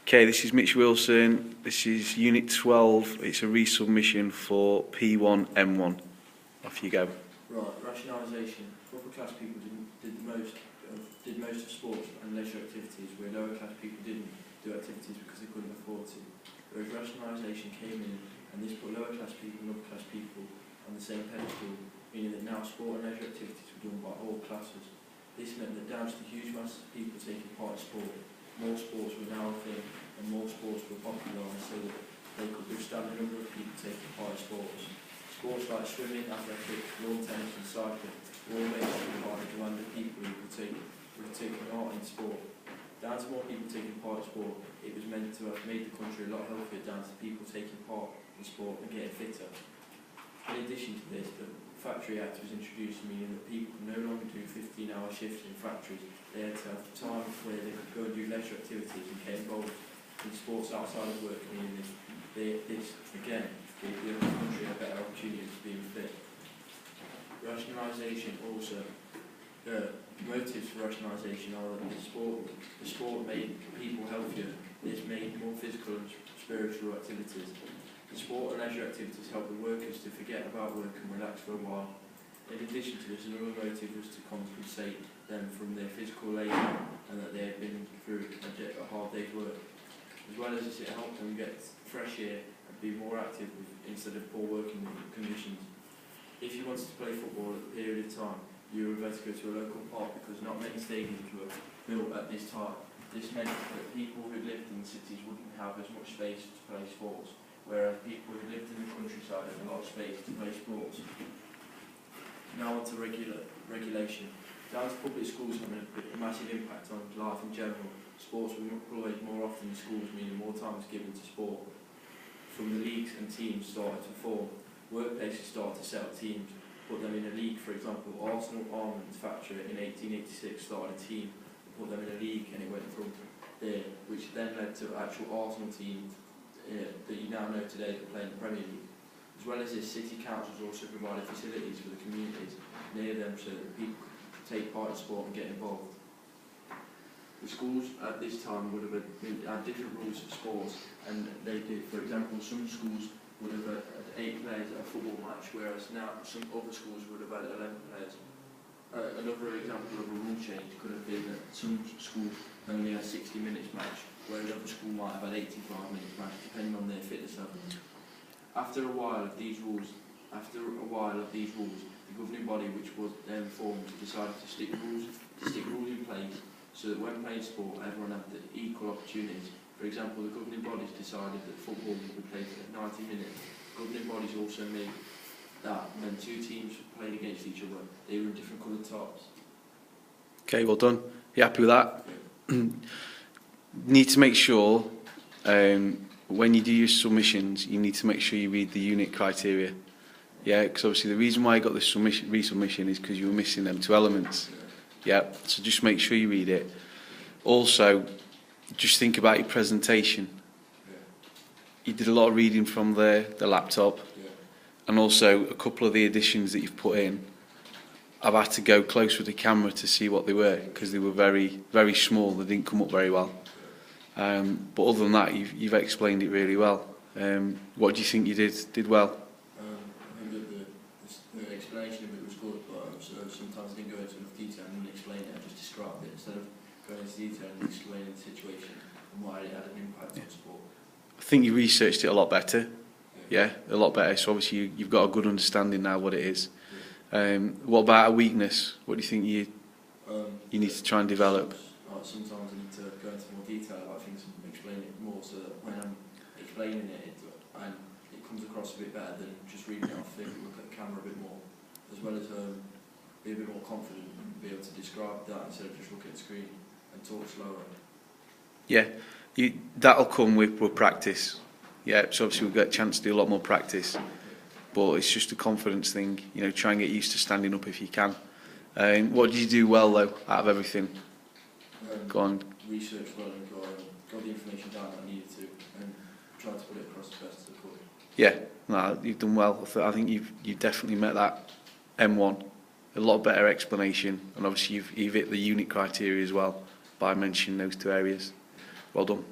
Okay, this is Mitch Wilson. This is Unit 12. It's a resubmission for P1 M1. Off you go. Right, rationalisation. Upper class people did most of sports and leisure activities, where lower class people didn't do activities because they couldn't afford to. Whereas rationalisation came in and this put lower class people and upper class people on the same pedestal, meaning that now sport and leisure activities were done by all classes. This meant that down to the huge masses of people taking part in sport, more sports were now a thing and more sports were popularised so that they could withstand a number of people taking part in sports. Sports like swimming, athletics, lawn tennis and cycling were all made by the demand of people who could take part in sport. Down to more people taking part in sport, it was meant to have made the country a lot healthier down to people taking part in sport and getting fitter. In addition to this, the Factory Act was introduced, meaning that people could no longer do 15-hour shifts in factories. They had to have time where they could go and do leisure activities and get involved in sports outside of work, meaning this again gave the country a better opportunity to be fit. Rationalisation also, motives for rationalisation are that the sport made people healthier. This made more physical and spiritual activities. The sport and leisure activities help the workers to forget about work and relax for a while. In addition to this, another motive was to compensate them from their physical labour and that they had been through a hard day's work. As well as this, it helped them get fresh air and be more active instead of poor working conditions. If you wanted to play football at the period of time, you were better to go to a local park because not many stadiums were built at this time. This meant that people who lived in the cities wouldn't have as much space to play sports, whereas people who lived in the countryside had a lot of space to play sports. Now on to regulation. Down to public schools having a massive impact on life in general. Sports were employed more often in schools, meaning more time was given to sport. From the leagues and teams started to form, workplaces started to set up teams, put them in a league. For example, Arsenal Armaments Factory in 1886 started a team, put them in a league, and it went from there, which then led to actual Arsenal teams that you now know today that play in the Premier League. As well as this, city councils also provided facilities for the communities near them so that people could take part in sport and get involved. The schools at this time would have had different rules for sports, and they did, for example, some schools would have had 8 players at a football match, whereas now some other schools would have had 11 players. Another example of a rule change could have been that some schools only had 60 minutes match, whereas another school might have had 85 minutes match, depending on their fitness level. After a while of these rules, the governing body, which was then formed, decided to stick rules in place so that when playing sport, everyone had the equal opportunities. For example, the governing bodies decided that football would be played at 90 minutes. Governing bodies also made that when 2 teams played against each other, they were in different coloured tops. Okay, well done. You happy with that? Yeah. Need to make sure when you do your submissions, you need to make sure you read the unit criteria. Yeah, because obviously the reason why I got this resubmission is because you were missing them 2 elements. Yeah, so just make sure you read it. Also, just think about your presentation. You did a lot of reading from the laptop, and also a couple of the additions that you've put in. I've had to go close with the camera to see what they were because they were very, very small. They didn't come up very well. But other than that, you've explained it really well. What do you think you did well? I think that the explanation of it was good, but sometimes I didn't go into enough detail and explain it. I just described it instead of going into detail and explaining the situation and why it had an impact on sport. I think you researched it a lot better. Yeah, a lot better. So obviously you've got a good understanding now what it is. What about a weakness? What do you think you need to try and develop? Sometimes I need to go into more detail about things and explain it more so that when I'm explaining it comes across a bit better than just reading it off, look at the camera a bit more, as well as be a bit more confident and be able to describe that instead of just looking at the screen and talk slower. Yeah, that'll come with practice. Yeah, so obviously we'll get a chance to do a lot more practice, but it's just a confidence thing. You know, try and get used to standing up if you can. What did you do well though out of everything? Go on. Research well and got the information down that I needed to, and tried to put it across the best as I could. Yeah, no, you've done well. I think you've definitely met that M1. A lot better explanation, and obviously you've hit the unit criteria as well by mentioning those 2 areas. Well done.